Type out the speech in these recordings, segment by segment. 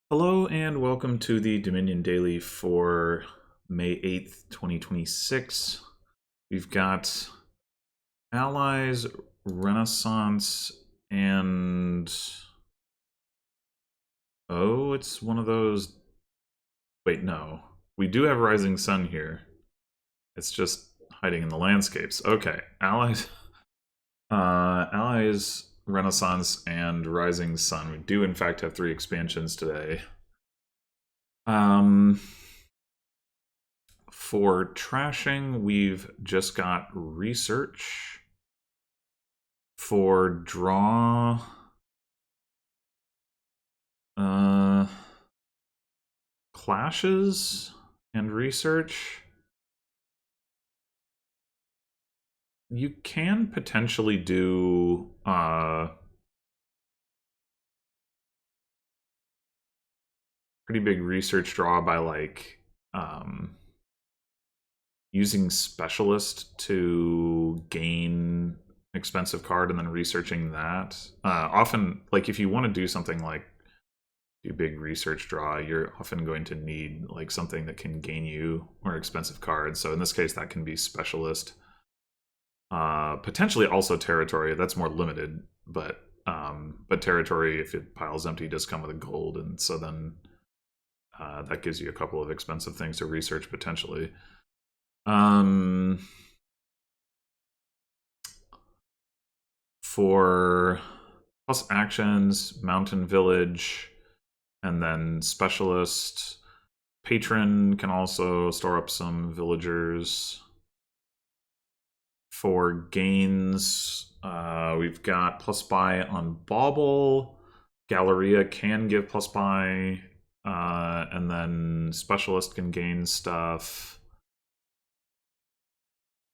Hello and welcome to the Dominion Daily for May 8th, 2026. We've got Allies, Renaissance, and... Oh, it's one of those... Wait, no. We do have Rising Sun here. It's just hiding in the landscapes. Okay, Allies... Allies, Renaissance, and Rising Sun. We do in fact have 3 expansions today. For trashing, we've just got research. For draw, clashes and research, you can potentially do pretty big research draw by like using specialist to gain expensive card and then researching that. Often, like if you want to do something like do big research draw, you're often going to need like something that can gain you more expensive cards. So in this case, that can be specialist. Potentially also territory. That's more limited, but territory, if it piles empty, does come with a gold, and so then that gives you a couple of expensive things to research potentially. For plus actions, mountain village, and then specialist. Patron can also store up some villagers. For gains, we've got plus buy on Bauble. Galleria can give plus buy, and then specialist can gain stuff.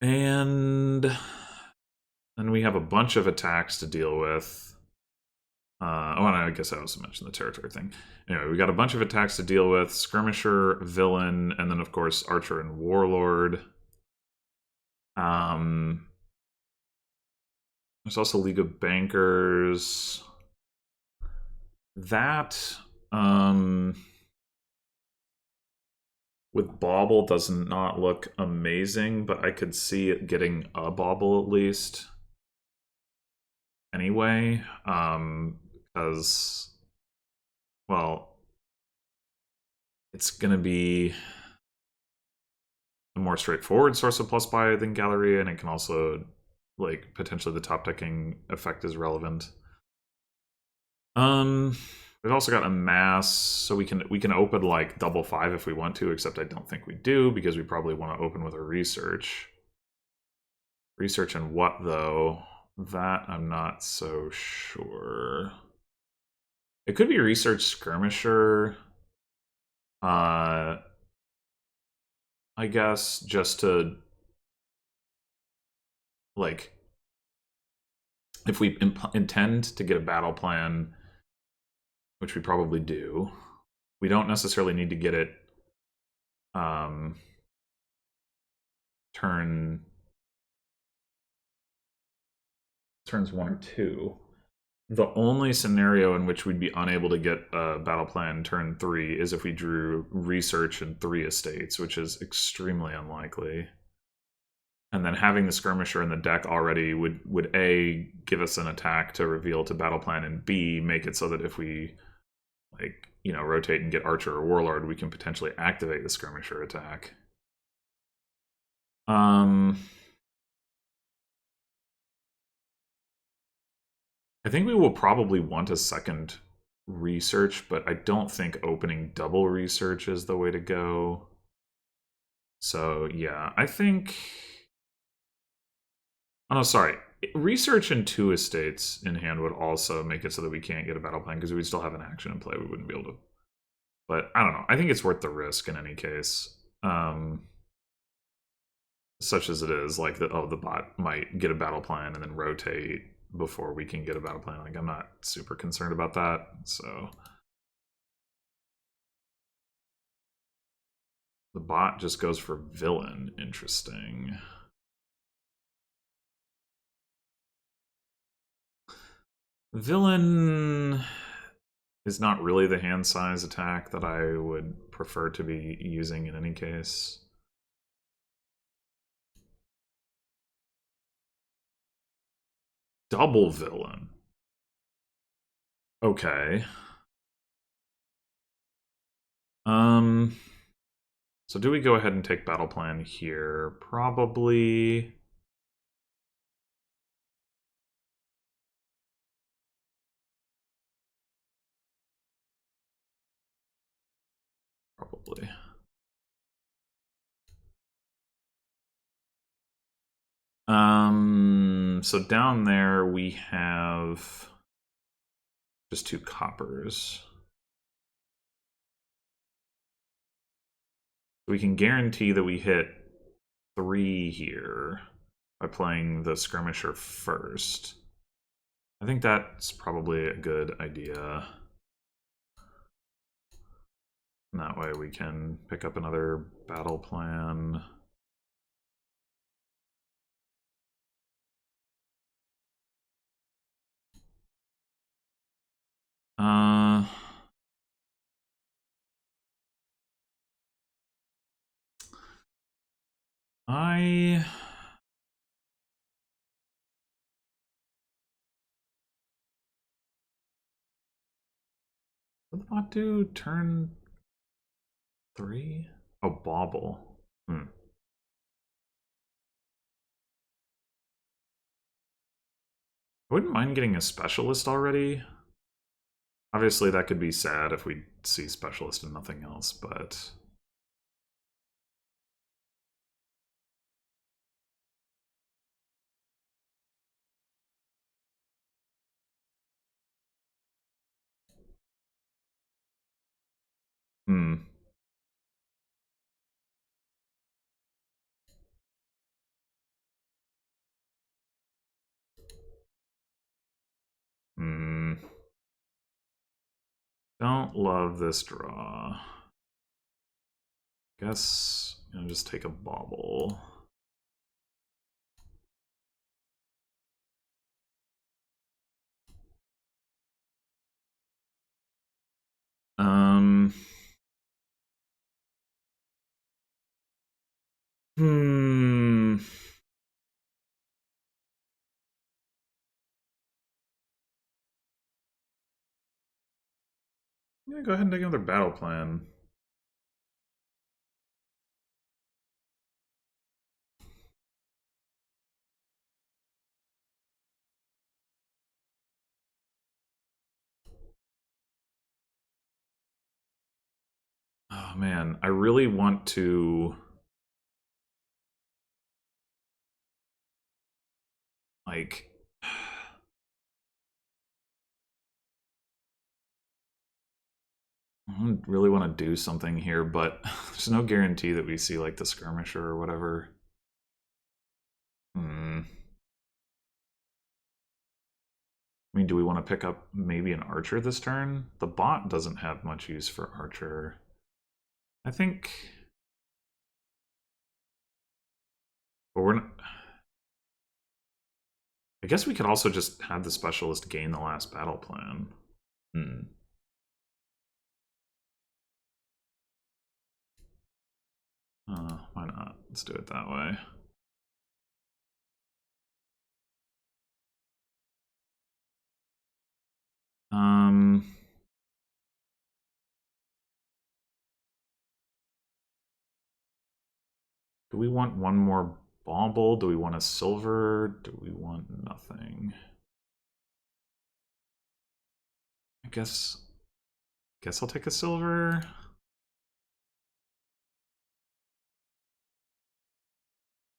And then we have a bunch of attacks to deal with. Oh, and I guess I also mentioned the territory thing. Anyway, we got a bunch of attacks to deal with. Skirmisher, Villain, and then of course Archer and Warlord. There's also League of Bankers. That, with Bauble does not look amazing, but I could see it getting a Bauble at least. Anyway, because, well, it's going to be a more straightforward source of plus buy than Galleria, and it can also, like, potentially the top decking effect is relevant. We've also got a mass, so we can open like double 5 if we want to, except I don't think we do because we probably want to open with a research. Research and what though? That I'm not so sure. It could be research skirmisher. I guess just to like if we intend to get a battle plan, which we probably do, we don't necessarily need to get it turns 1 or 2. The only scenario in which we'd be unable to get a battle plan turn 3 is if we drew research in 3 estates, which is extremely unlikely. And then having the skirmisher in the deck already would A, give us an attack to reveal to battle plan, and B, make it so that if we like, you know, rotate and get Archer or Warlord, we can potentially activate the skirmisher attack. I think we will probably want a second research, but I don't think opening double research is the way to go. So yeah, I think... Oh no, sorry. Research in 2 estates in hand would also make it so that we can't get a battle plan because we'd still have an action in play. We wouldn't be able to. But I don't know. I think it's worth the risk in any case. Such as it is, like the bot might get a battle plan and then rotate before we can get a battle plan. Like, I'm not super concerned about that, so. The bot just goes for villain. Interesting. Villain is not really the hand size attack that I would prefer to be using in any case. Double villain. Okay. So do we go ahead and take battle plan here? Probably. Probably. So down there we have just 2 coppers. We can guarantee that we hit 3 here by playing the skirmisher first. I think that's probably a good idea. And that way we can pick up another battle plan. I what did the bot do? Turn 3? Oh, bauble. I wouldn't mind getting a specialist already. Obviously, that could be sad if we see specialist and nothing else, but hmm. Hmm. Don't love this draw. Guess I'm gonna just take a bauble. Um. Hmm. Yeah, go ahead and take another battle plan. Oh man, I really want to like I really want to do something here, but there's no guarantee that we see like the skirmisher or whatever. Hmm. I mean, do we want to pick up maybe an archer this turn? The bot doesn't have much use for archer. I think, but we're not. I guess we could also just have the specialist gain the last battle plan. Hmm. Why not? Let's do it that way. Um, do we want one more bauble? Do we want a silver? Do we want nothing? I guess I'll take a silver.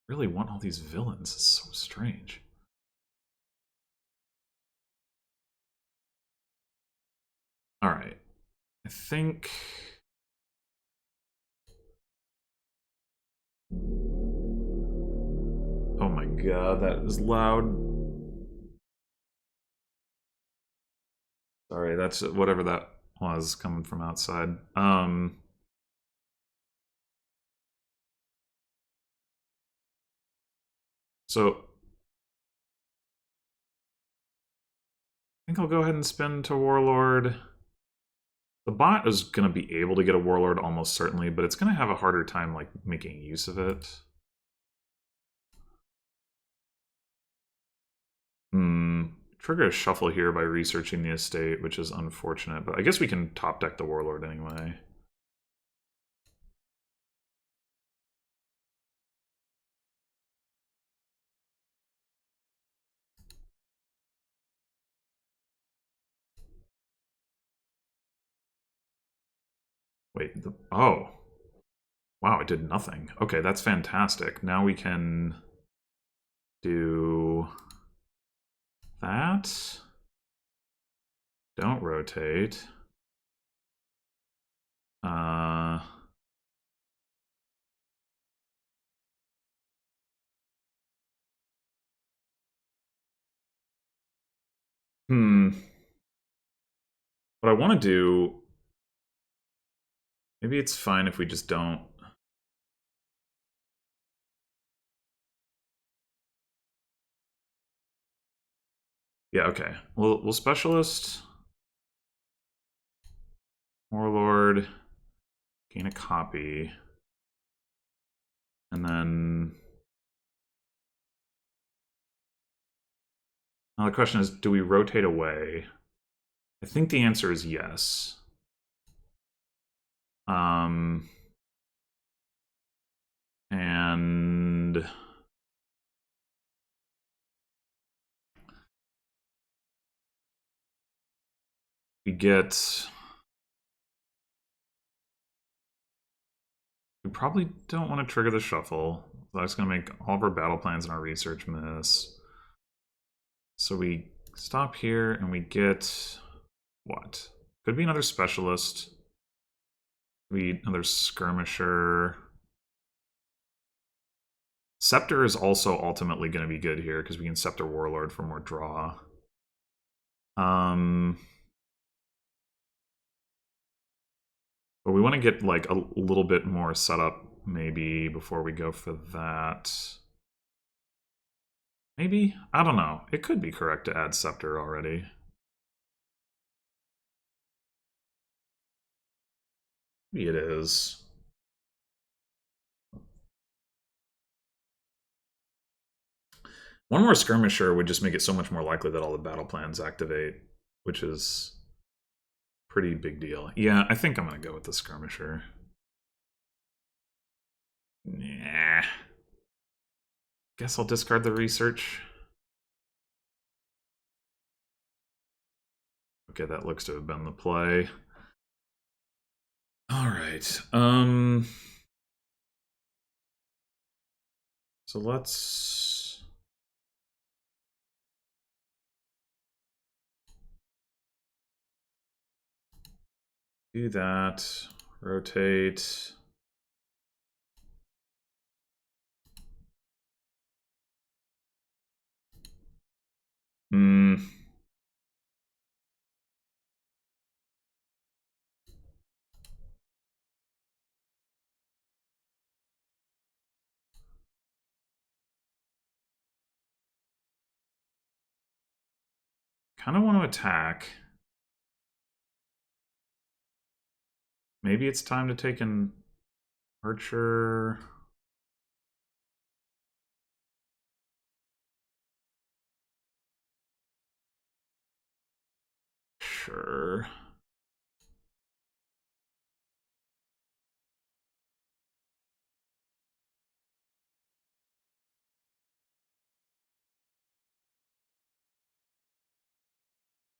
Really want all these villains. It's so strange. All right. I think oh my god, that is loud. Sorry, that's whatever that was coming from outside. So I think I'll go ahead and spin to Warlord. The bot is going to be able to get a warlord almost certainly, but it's going to have a harder time like making use of it. Trigger a shuffle here by researching the estate, which is unfortunate, but I guess we can top deck the warlord anyway. Wait, oh. Wow, it did nothing. Okay, that's fantastic. Now we can do that. Don't rotate. Uh... What I want to do... Maybe it's fine if we just don't... Yeah, okay. We'll specialist... Warlord... Gain a copy. And then... Now the question is, do we rotate away? I think the answer is yes. And... we get... We probably don't want to trigger the shuffle. That's going to make all of our battle plans and our research miss. So we stop here and we get... what? Could be another specialist. Another skirmisher. Scepter is also ultimately going to be good here because we can Scepter Warlord for more draw. But we want to get like a little bit more setup maybe before we go for that. Maybe? I don't know. It could be correct to add Scepter already. Maybe it is. One more skirmisher would just make it so much more likely that all the battle plans activate, which is pretty big deal. Yeah, I think I'm going to go with the skirmisher. Nah. Guess I'll discard the research. Okay, that looks to have been the play. All right. So let's... do that. Rotate. Kind of want to attack. Maybe it's time to take an archer. Sure.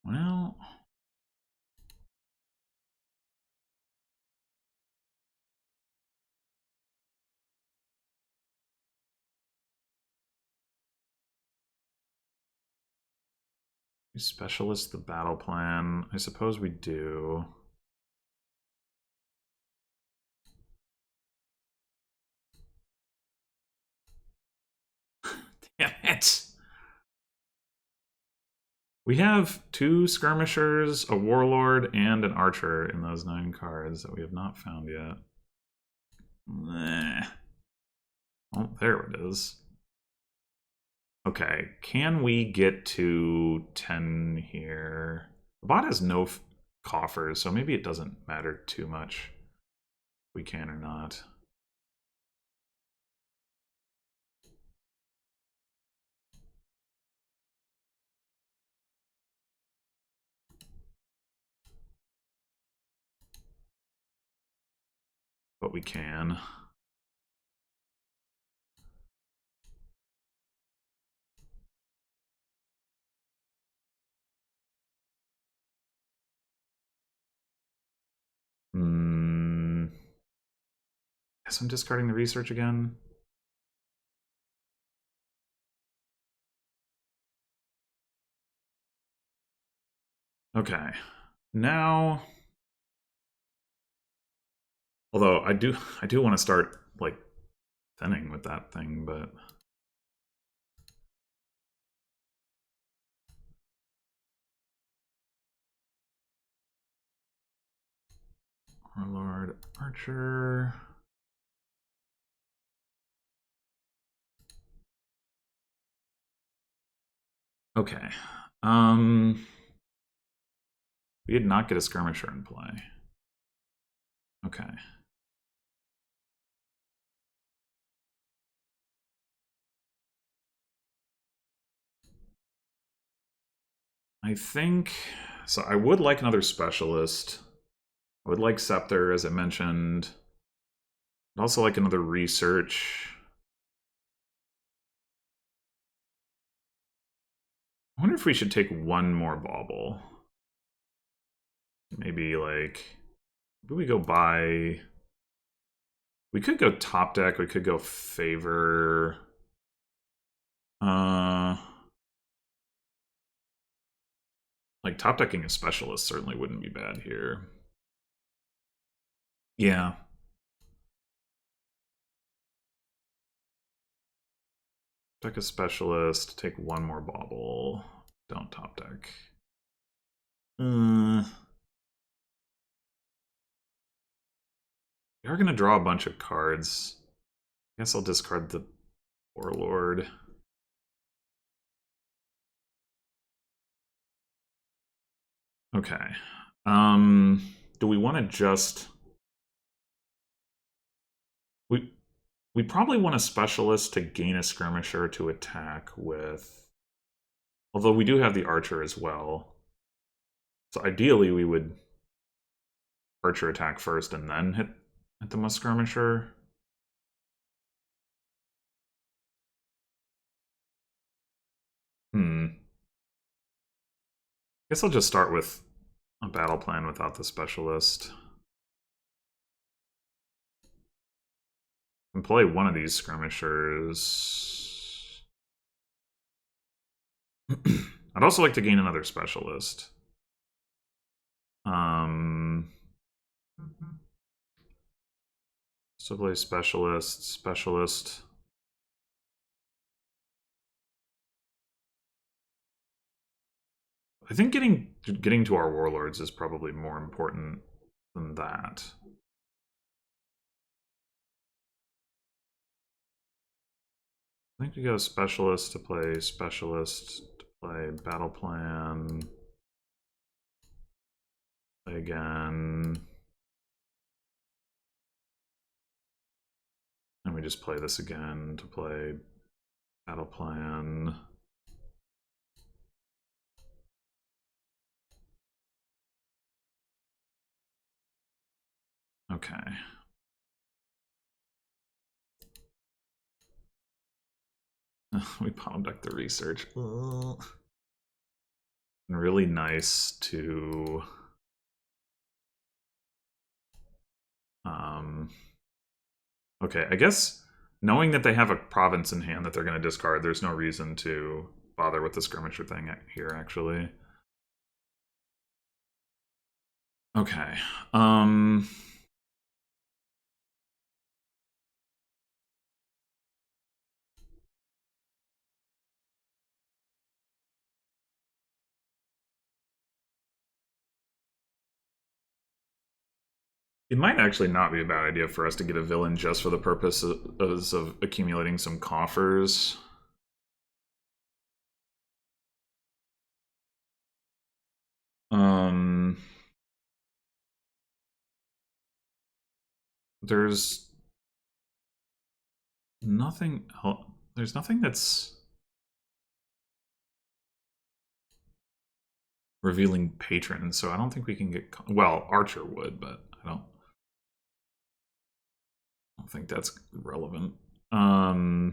Well... we specialist the battle plan. I suppose we do. Damn it! We have 2 skirmishers, a warlord, and an archer in those 9 cards that we have not found yet. Oh, there it is. Okay, can we get to 10 here? The bot has no... coffers, so maybe it doesn't matter too much if we can or not. But we can. Guess I'm discarding the research again. Okay. Now, although I do want to start like thinning with that thing, but Warlord Archer. Okay. We did not get a skirmisher in play. Okay. I think so. I would like another specialist. I would like Scepter, as I mentioned. I'd also like another research. I wonder if we should take one more bauble. Maybe like, maybe we go buy. We could go top deck. We could go favor. Like top decking a specialist certainly wouldn't be bad here. Yeah. Deck a specialist, take one more bauble. Don't top deck. We are going to draw a bunch of cards. I guess I'll discard the Warlord. Okay. Do we want to just... We probably want a specialist to gain a skirmisher to attack with. Although we do have the archer as well. So ideally we would archer attack first and then hit the skirmisher. Guess I'll just start with a battle plan without the specialist. And play one of these skirmishers. I'd also like to gain another specialist. So play specialist. I think getting to our warlords is probably more important than that. I think we go specialist to play battle plan. Play again. And we just play this again to play battle plan. Okay. We bottom deck the research. And really nice to okay, I guess knowing that they have a province in hand that they're going to discard, there's no reason to bother with the skirmisher thing here, actually. Okay. It might actually not be a bad idea for us to get a villain just for the purpose of accumulating some coffers. there's nothing. There's nothing that's revealing patron, so I don't think we can get. Well, Archer would, but I don't think that's relevant. I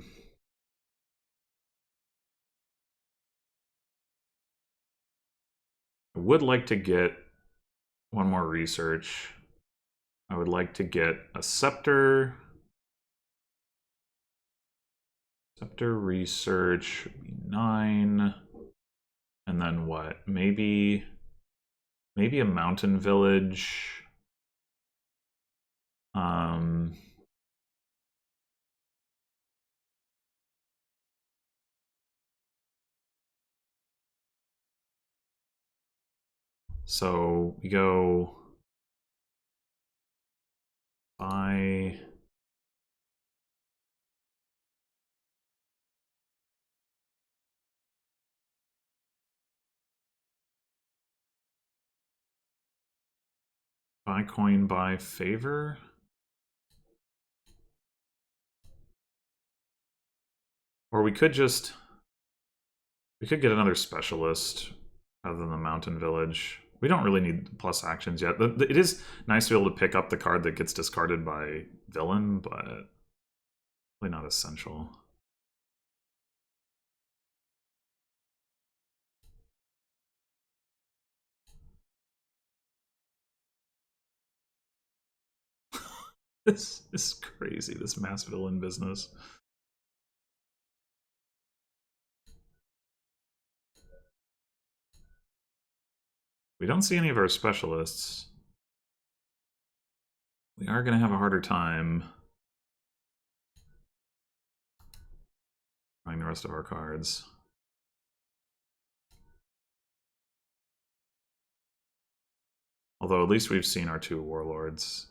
would like to get one more research. I would like to get a scepter. Scepter research would be 9. And then what? Maybe a mountain village. So we go by coin by favor. Or we could get another specialist rather than the mountain village. We don't really need plus actions yet. It is nice to be able to pick up the card that gets discarded by villain, but really not essential. This is crazy, this mass villain business. We don't see any of our specialists. We are going to have a harder time drawing the rest of our cards. Although at least we've seen our 2 warlords.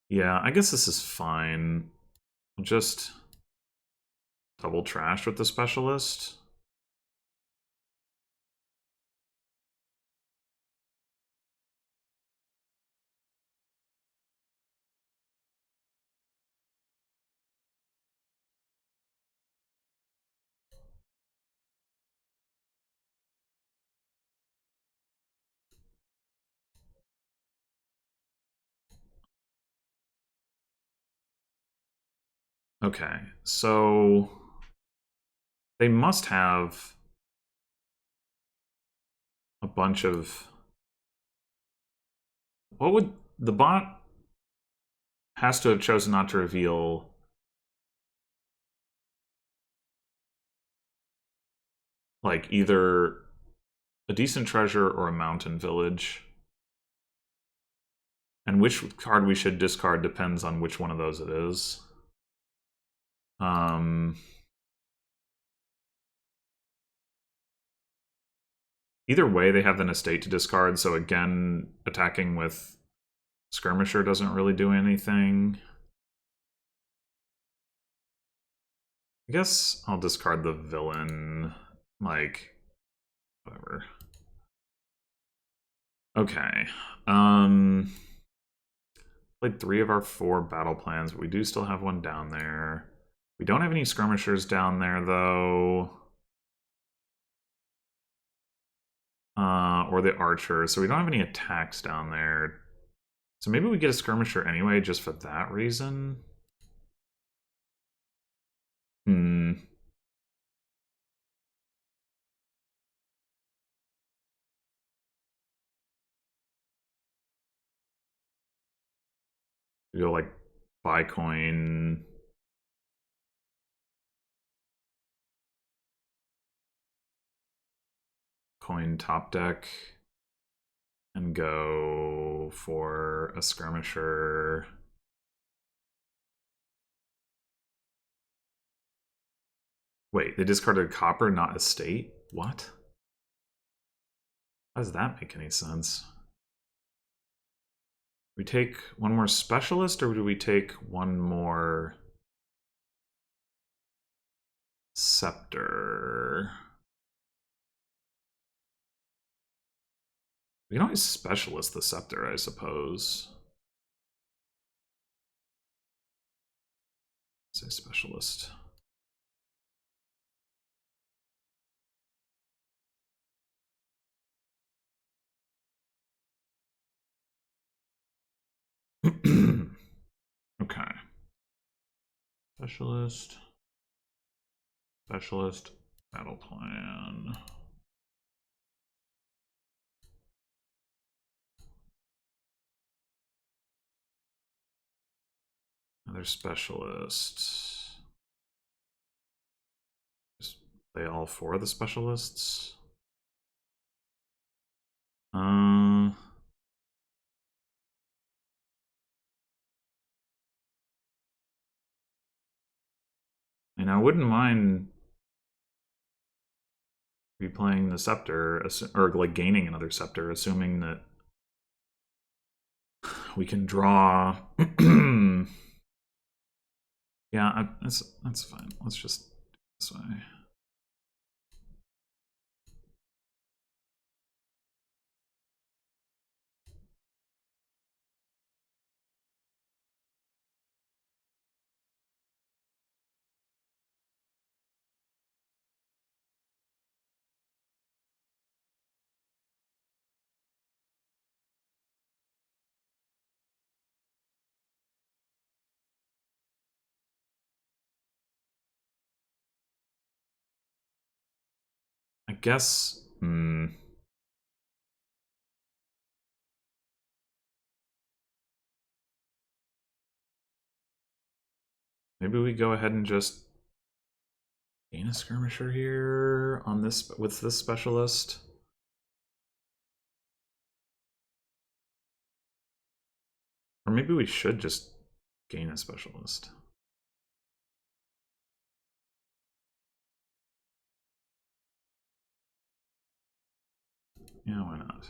Yeah, I guess this is fine. Just double trash with the specialist. Okay, so they must have a bunch of... What would... The bot has to have chosen not to reveal... like, either a decent treasure or a mountain village. And which card we should discard depends on which one of those it is. Either way, they have an estate to discard, so again, attacking with Skirmisher doesn't really do anything. I guess I'll discard the villain, like, whatever. Okay. Played 3 of our 4 battle plans, but we do still have one down there. We don't have any skirmishers down there, though. Or the archer, so we don't have any attacks down there. So maybe we get a skirmisher anyway, just for that reason. We go like buy coin. Coin top deck. And go for a skirmisher. Wait, they discarded copper, not estate? What? How does that make any sense? We take one more specialist, or do we take one more scepter? We can always specialist the scepter, I suppose. Say specialist. Okay. Specialist. Specialist. Battle plan. Another specialist. Just play all 4 of the specialists. And I wouldn't mind replaying the scepter, or like gaining another scepter, assuming that we can draw. Yeah, that's fine. Let's just this way. I guess. Maybe we go ahead and just gain a skirmisher here on this with this specialist. Or maybe we should just gain a specialist. Yeah, why not?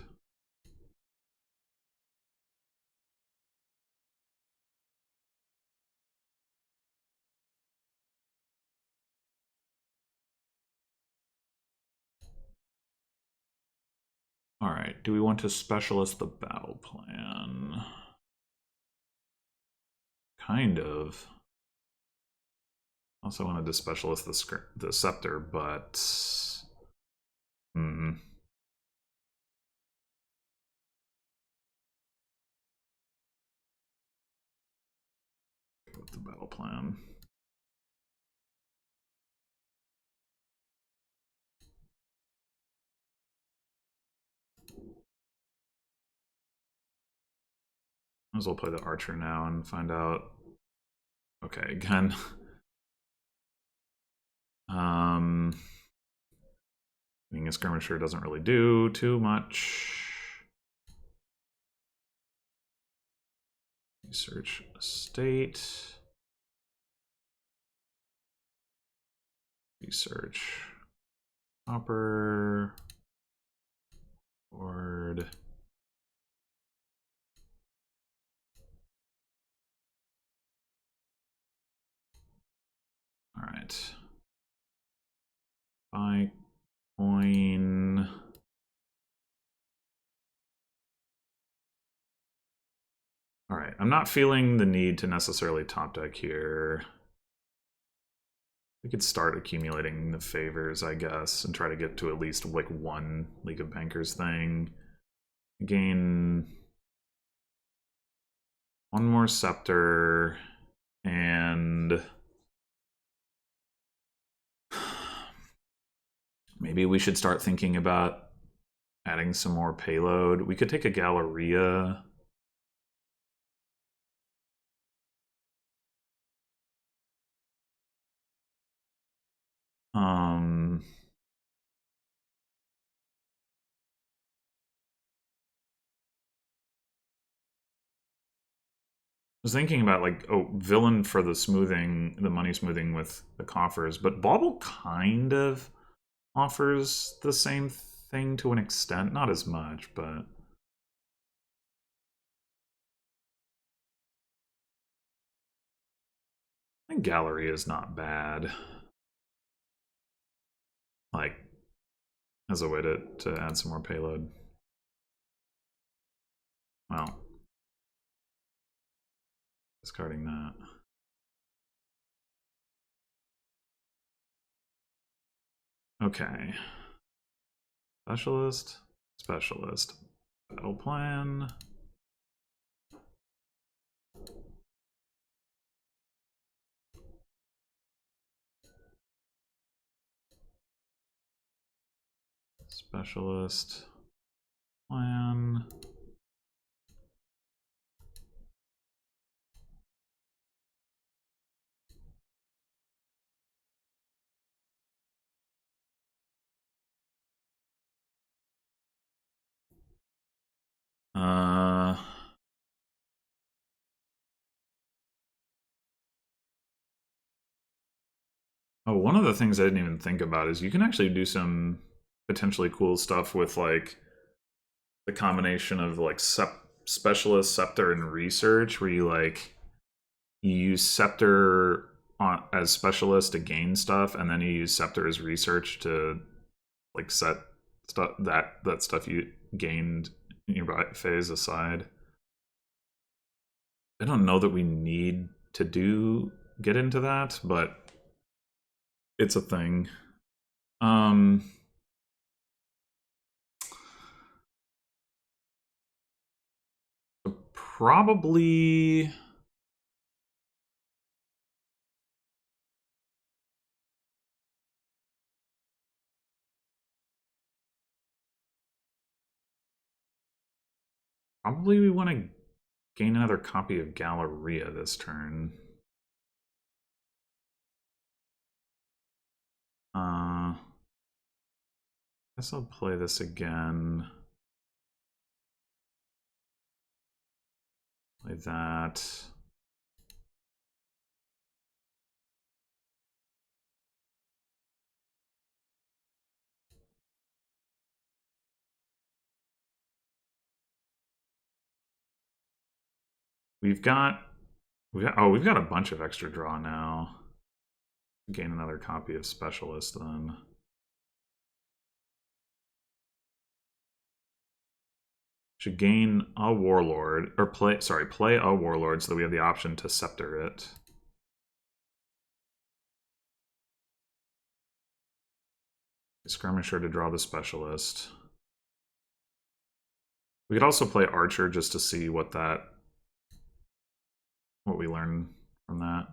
All right, do we want to specialist the battle plan? Kind of. Also wanted to specialist the scepter, but with the battle plan. Might as well play the archer now and find out. Okay, again. Being a skirmisher doesn't really do too much. Research estate. Research copper. Board. All right. Buy coin. All right, I'm not feeling the need to necessarily top deck here. We could start accumulating the favors, I guess, and try to get to at least like one League of Bankers thing. Gain one more scepter, and maybe we should start thinking about adding some more payload. We could take a Galleria. I was thinking about like, oh, villain for the smoothing, the money smoothing with the coffers, but Bauble kind of offers the same thing to an extent, not as much, but I think Gallery is not bad. Like, as a way to add some more payload. Well, discarding that. Okay. Specialist, specialist. Battle plan. Specialist plan. Oh, one of the things I didn't even think about is you can actually do some potentially cool stuff with like the combination of like specialist, scepter, and research, where you use scepter as specialist to gain stuff, and then you use scepter as research to like set stuff that stuff you gained in your phase aside. I don't know that we need to get into that, but it's a thing. Probably we want to gain another copy of Galleria this turn. Guess I'll play this again. Play that. We've got a bunch of extra draw now. Gain another copy of Specialist then. Should gain a Warlord, or play a Warlord so that we have the option to Scepter it. Skirmisher to draw the Specialist. We could also play Archer just to see what we learn from that.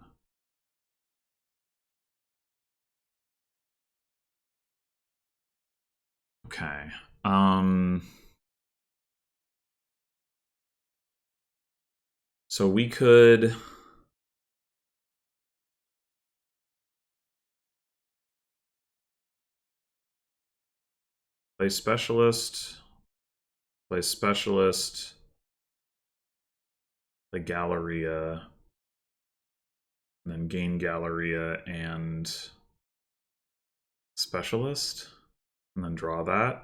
Okay. So we could play Specialist, play Specialist, play Galleria, and then gain Galleria and Specialist, and then draw that.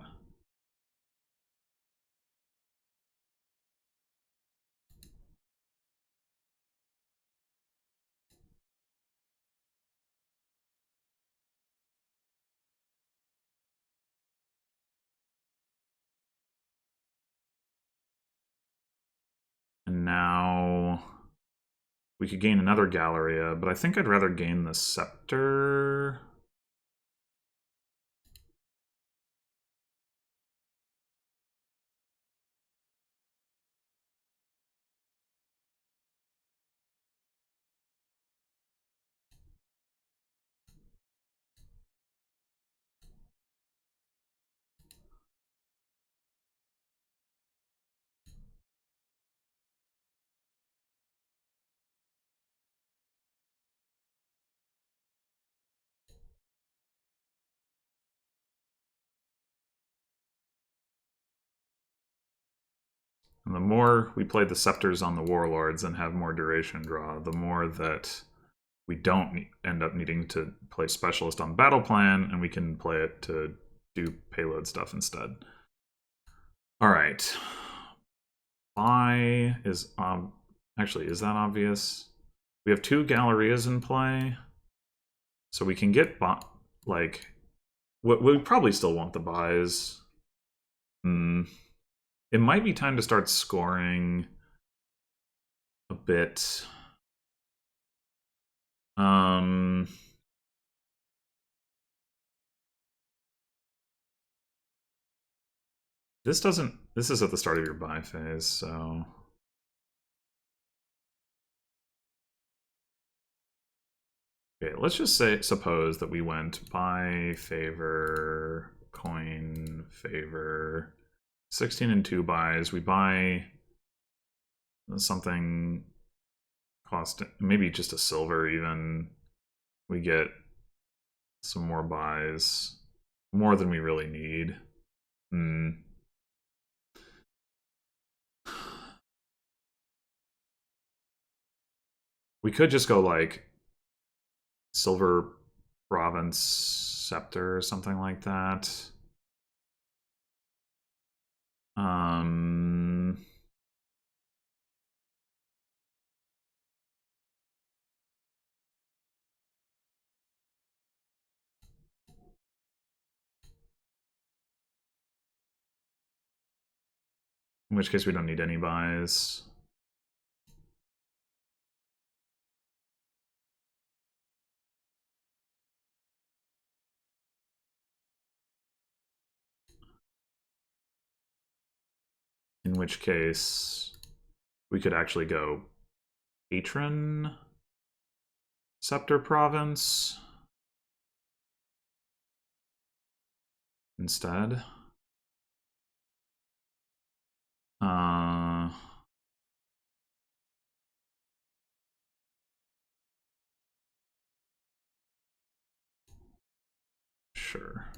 And now we could gain another Galleria, but I think I'd rather gain the Scepter. And the more we play the Scepters on the Warlords and have more duration draw, the more that we don't end up needing to play Specialist on Battle Plan, and we can play it to do payload stuff instead. All right. Buy is actually, is that obvious? We have 2 Gallerias in play, so we can get like we probably still want the buys. It might be time to start scoring a bit. This doesn't. This is at the start of your buy phase, so. Okay, let's just suppose that we went buy, favor, coin, favor, 16 and 2 buys. We buy something cost, maybe just a silver even. We get some more buys, more than we really need. We could just go like silver province scepter or something like that. In which case we don't need any buys. In which case we could actually go patron scepter province instead. Sure.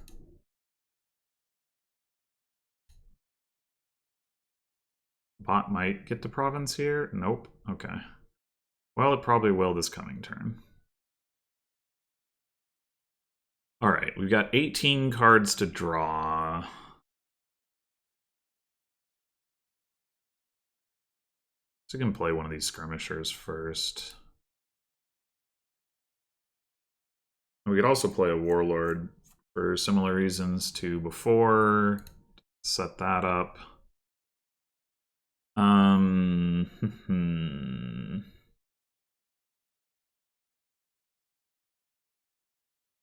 Bot might get to province here. Nope. Okay. Well, it probably will this coming turn. All right, we've got 18 cards to draw. So we can play one of these skirmishers first. We could also play a warlord for similar reasons to before. Set that up.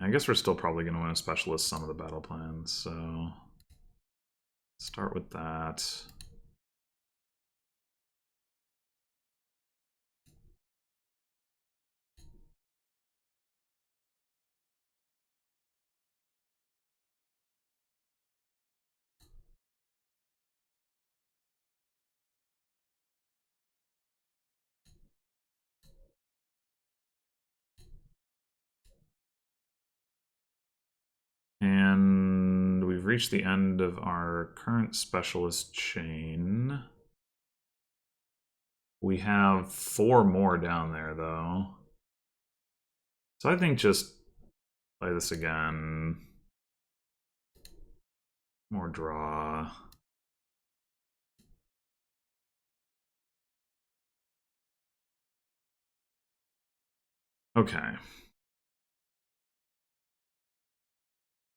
I guess we're still probably going to win a specialist some of the battle plans, so start with that. And we've reached the end of our current specialist chain. We have 4 more down there, though. So I think just play this again. More draw. Okay.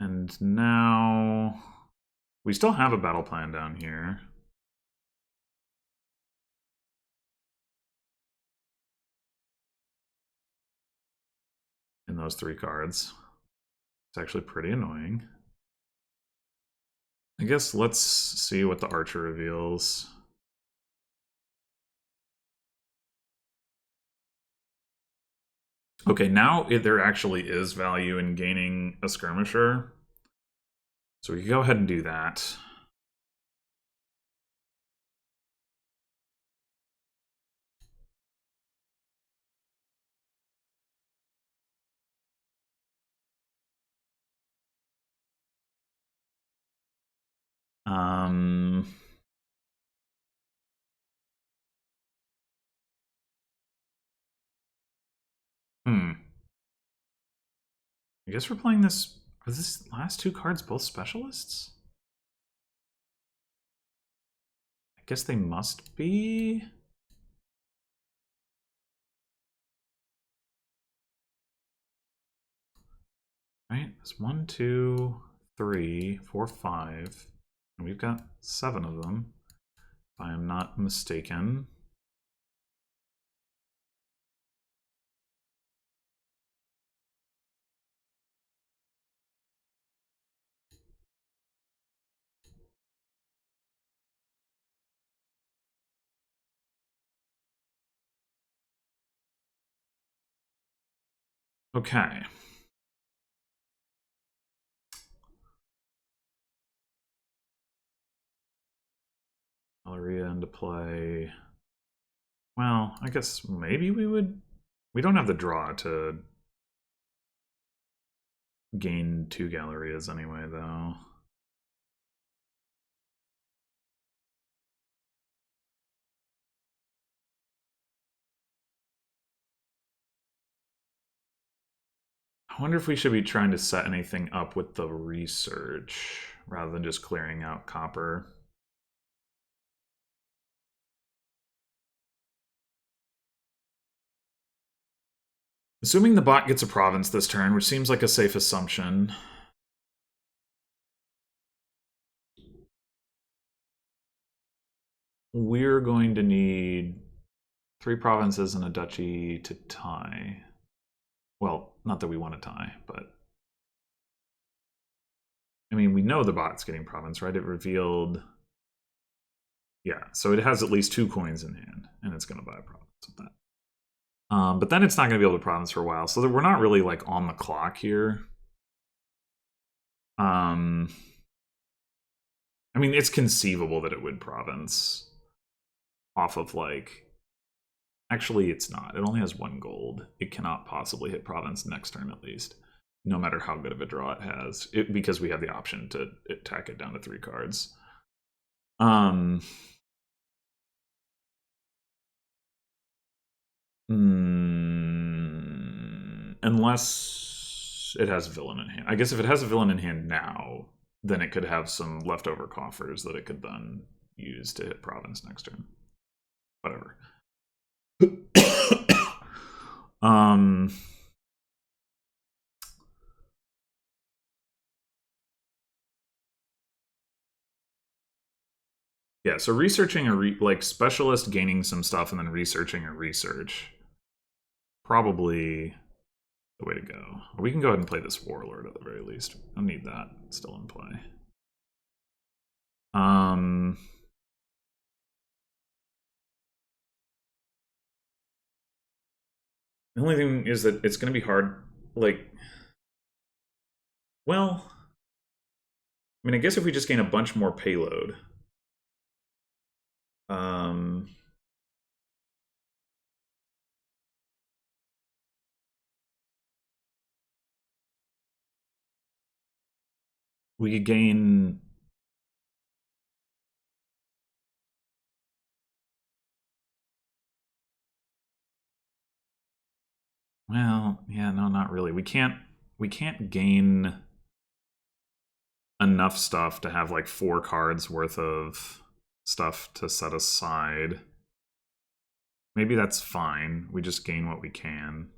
And now we still have a battle plan down here. In those 3 cards. It's actually pretty annoying. I guess let's see what the archer reveals. Okay, now there actually is value in gaining a skirmisher. So we can go ahead and do that. I guess we're playing this. Are these last 2 cards both specialists? I guess they must be. Right? It's 1, 2, 3, 4, 5. And we've got 7 of them. if I am not mistaken. Okay. Galleria into play. Well, I guess maybe we would. We don't have the draw to gain 2 Gallerias anyway, though. I wonder if we should be trying to set anything up with the research rather than just clearing out copper. Assuming the bot gets a province this turn, which seems like a safe assumption. We're going to need 3 provinces and a duchy to tie. Well, not that we want to tie, but... I mean, we know the bot's getting province, right? It revealed... Yeah, so it has at least 2 coins in hand, and it's going to buy a province with that. But then it's not going to be able to province for a while, so that we're not really like on the clock here. I mean, it's conceivable that it would province off of like... Actually, it's not. It only has 1 gold. It cannot possibly hit province next turn at least, no matter how good of a draw it has, because we have the option to attack it down to 3 cards. Unless it has villain in hand. I guess if it has a villain in hand now, then it could have some leftover coffers that it could then use to hit province next turn. Whatever. Yeah, so researching like specialist gaining some stuff and then researching a research. Probably the way to go. We can go ahead and play this Warlord at the very least. I don't need that. It's still in play. The only thing is that it's going to be hard. Like, well, I mean, I guess if we just gain a bunch more payload. We could gain... Well, yeah, no, not really. We can't gain enough stuff to have like 4 cards worth of stuff to set aside. Maybe that's fine. We just gain what we can.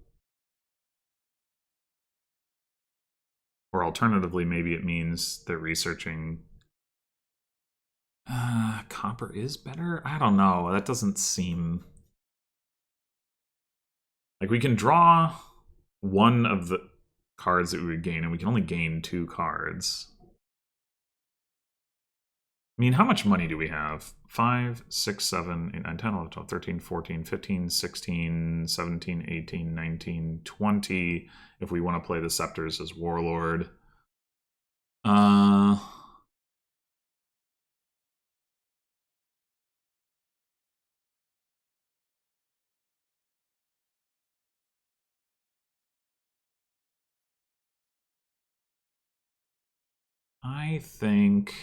Or alternatively, maybe it means that researching copper is better? I don't know. That doesn't seem... Like, we can draw 1 of the cards that we would gain, and we can only gain 2 cards. I mean, how much money do we have? 5, 6, 7, 8, 9, 10, 11, 12, 13, 14, 15, 16, 17, 18, 19, 20, if we want to play the Scepters as Warlord. I think...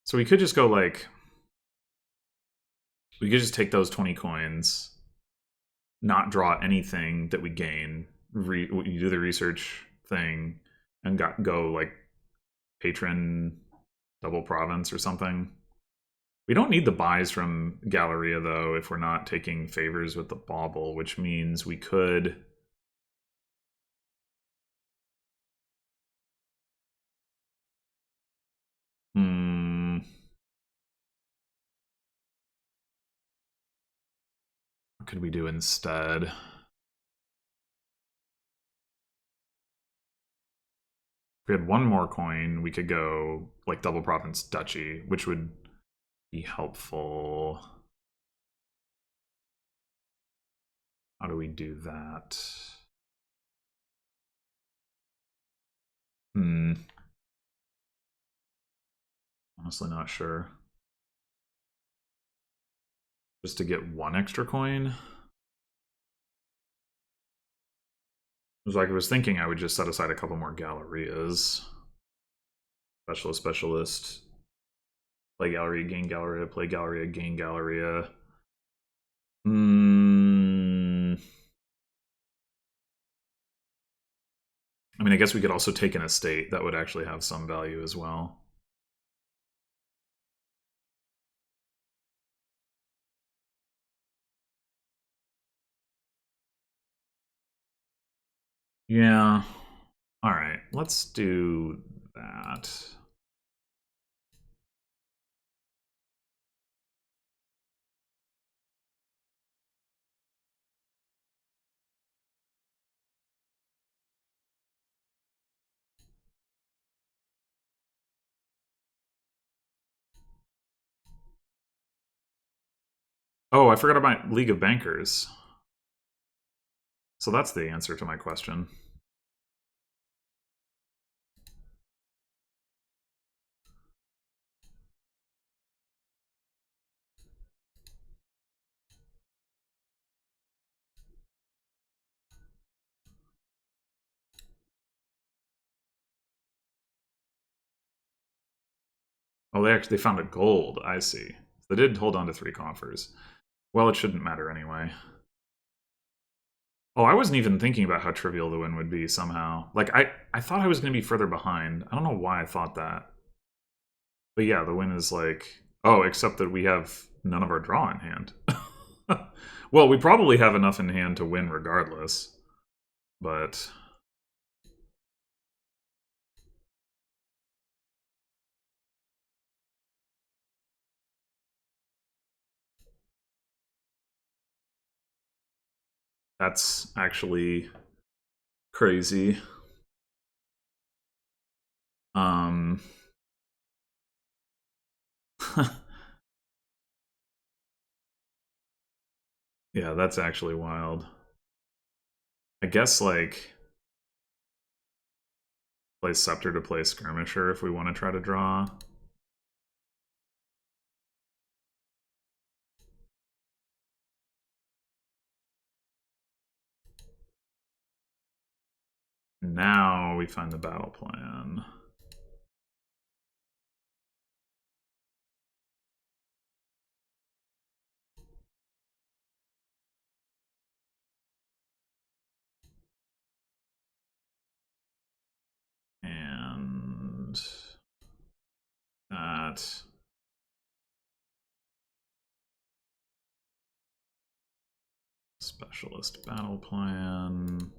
So we could just go like... We could just take those 20 coins, not draw anything that we gain, you do the research thing, and go like patron double province or something. We don't need the buys from Galleria, though, if we're not taking favors with the bauble, which means we could... What could we do instead? If we had one more coin, we could go, like, Double Province Duchy, which would be helpful. How do we do that? Honestly not sure. Just to get one extra coin? It was like I was thinking I would just set aside a couple more Gallerias. Specialist, specialist. Play Galleria, gain Galleria, play Galleria, gain Galleria. I mean, I guess we could also take an estate. That would actually have some value as well. Yeah. All right, let's do that. Oh, I forgot about League of Bankers. So that's the answer to my question. Oh, they found a gold. I see. They did hold on to 3 coffers. Well, it shouldn't matter anyway. Oh, I wasn't even thinking about how trivial the win would be somehow. Like, I thought I was going to be further behind. I don't know why I thought that. But yeah, the win is like... Oh, except that we have none of our draw in hand. Well, we probably have enough in hand to win regardless. But... That's actually crazy. Yeah, that's actually wild. I guess, like, play Scepter to play Skirmisher if we want to try to draw. Now we find the battle plan. And that. Specialist battle plan.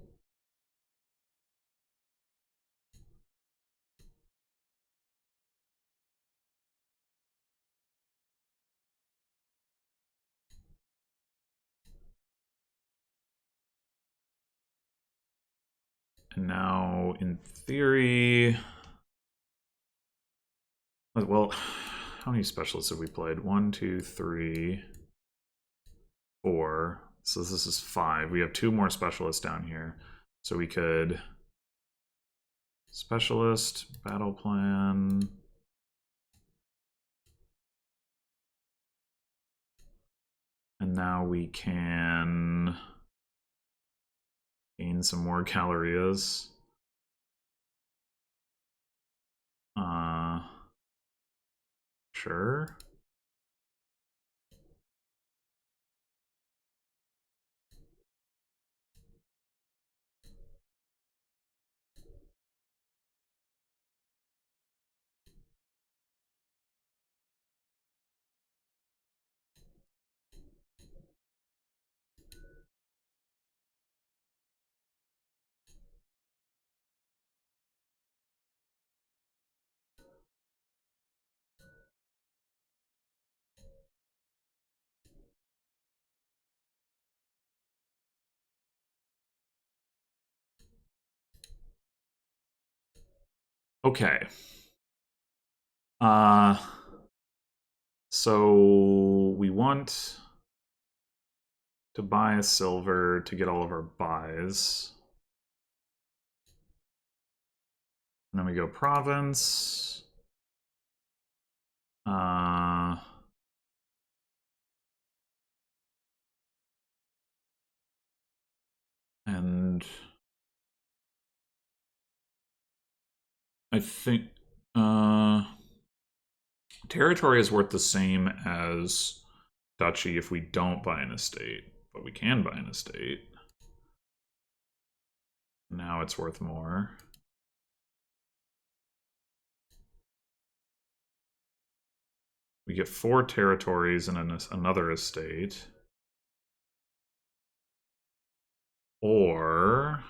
And now, in theory... Well, how many specialists have we played? 1, 2, 3, 4. So this is 5. We have 2 more specialists down here. So we could... Specialist, battle plan... And now we can gain some more Galerias. Sure. Okay. So we want to buy a silver to get all of our buys. And then we go province. And I think territory is worth the same as duchy if we don't buy an estate, but we can buy an estate. Now it's worth more. We get 4 territories and another estate. Or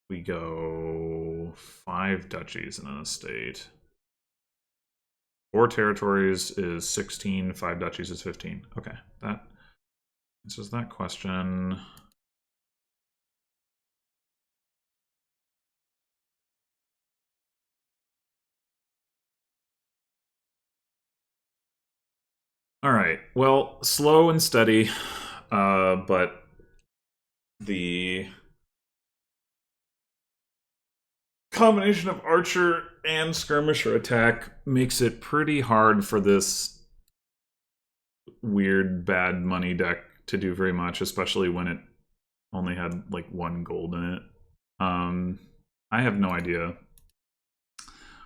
we go 5 duchies and an estate. 4 territories is 16, 5 duchies is 15. Okay, that answers that question. All right, well, slow and steady, but the combination of archer and skirmisher attack makes it pretty hard for this weird bad money deck to do very much, especially when it only had like 1 gold in it. I have no idea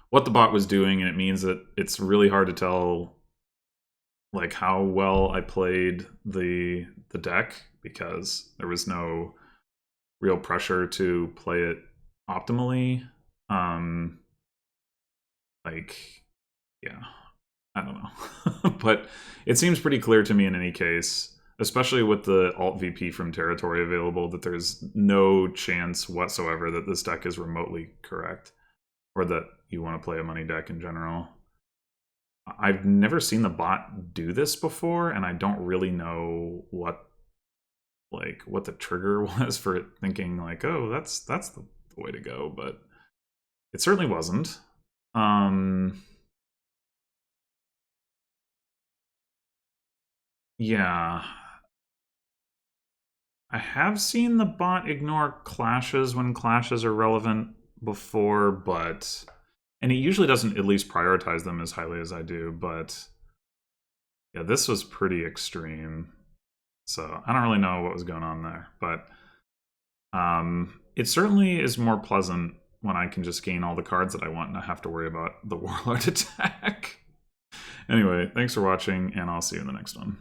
what the bot was doing, and it means that it's really hard to tell like how well I played the deck, because there was no real pressure to play it optimally. Like, yeah, I don't know. But it seems pretty clear to me in any case, especially with the alt VP from territory available, that there's no chance whatsoever that this deck is remotely correct, or that you want to play a money deck in general. I've never seen the bot do this before, and I don't really know what the trigger was for it thinking like, oh, that's the way to go, but it certainly wasn't. Yeah. I have seen the bot ignore clashes when clashes are relevant before, but and it usually doesn't at least prioritize them as highly as I do, but yeah, this was pretty extreme. So I don't really know what was going on there, but it certainly is more pleasant when I can just gain all the cards that I want and not have to worry about the Warlord attack. Anyway, thanks for watching, and I'll see you in the next one.